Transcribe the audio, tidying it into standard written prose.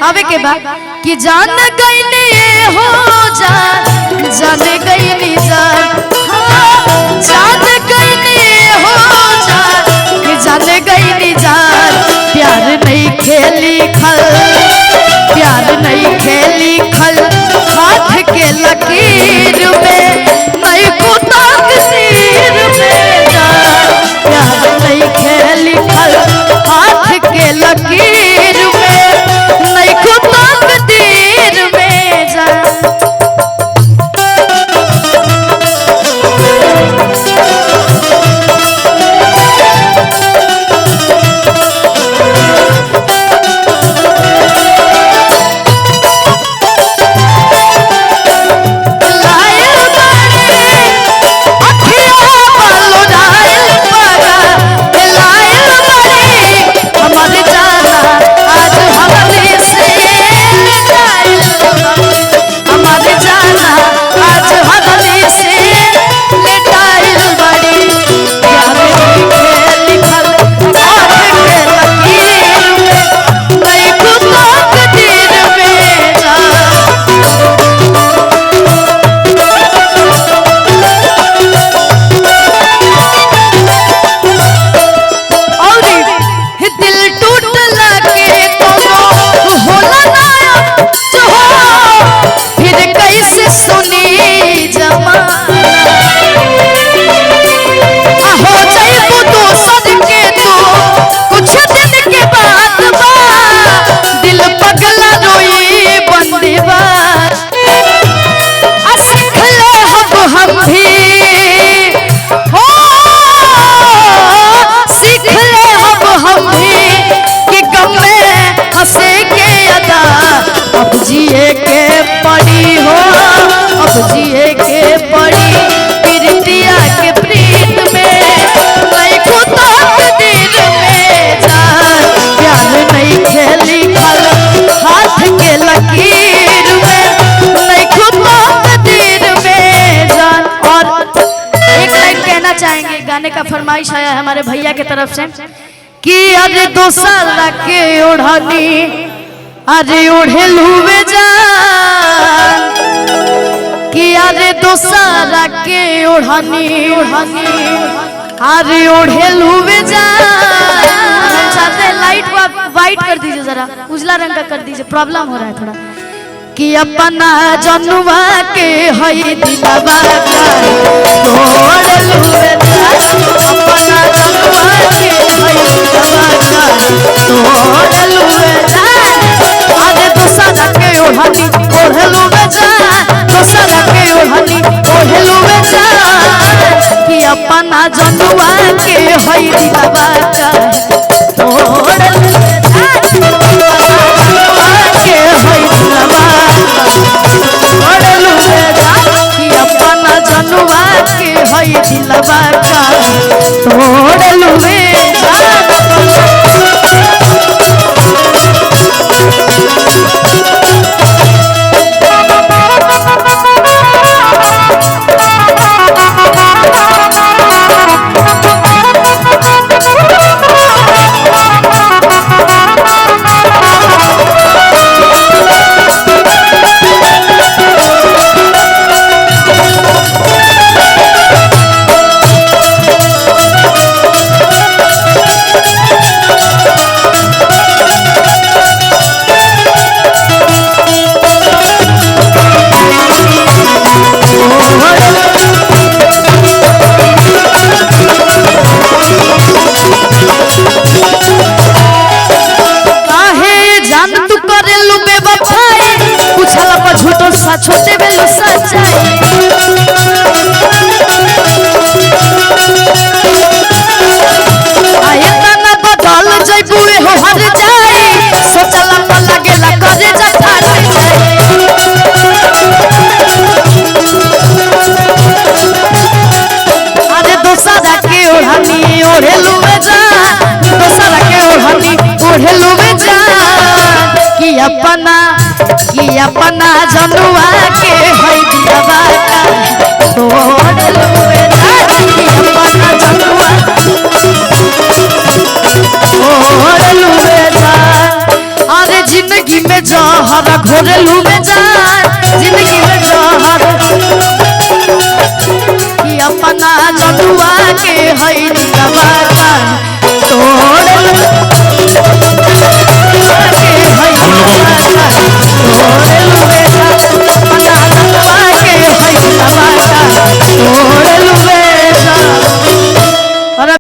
आवे के बाद कि जान गई हो जान गई जान गई हो जान गई प्यार नहीं खेली खल प्यार नहीं खेली खल हाथ के लकीर में नहीं कुता तकदीर में जान प्यार नहीं खेली खल हाथ के लकीर में नहीं कुता तकदीर में जान। जिए के पड़ी हो अब जिए के पड़ी प्रीतिया के प्रीत में नहीं खुदा दिल में जान प्यार नहीं खेली खल हाथ के लकीर में नहीं खुदा दिल में जान। और एक लाइन कहना चाहेंगे, गाने का फरमाइश आया है हमारे भैया की तरफ से कि अरे 2 साल के ओढ़नी अरे ओढ़े लुवे जान कि अरे 2 साल के ओढ़नी अरे ओढ़े लुवे जान। चाहते लाइट वाइट कर दीजिए, जरा उजला रंग का कर दीजिए, प्रॉब्लम हो रहा है थोड़ा। कि अपना जनुआ के हई दिलवा का तोड़ लुवे जान अपना जनुआ के हई दिलवा का तोड़ लुवे जान। अरे 2 साल के ओढ़नी ओढ़लू बेजान 2 साल के ओढ़नी ओढ़लू बेजान कि अपना जनुआ के हई दिलवा का तोड़ जनुआ के हई दिलवा तोड़ कि अपना जनुआ के हई दिलवा का तोड़ छोटे बेलो सच्चाई आए तना बदल जइबू हो हर जाई सोचला पर लागेला करे जा फाट जाई। अरे 2 साल के ओढ़नी ओढ़ेलू बेजान 2 साल के ओढ़नी ओढ़ेलू बेजान कि अपना जनुआ के हई दिलवा का तोड़ लुवे जान कि अपना जनुआ तोड़ लुवे जान। अरे जिंदगी में जहर घोरलू में जान जिंदगी में जहर कि अपना जनुआ के है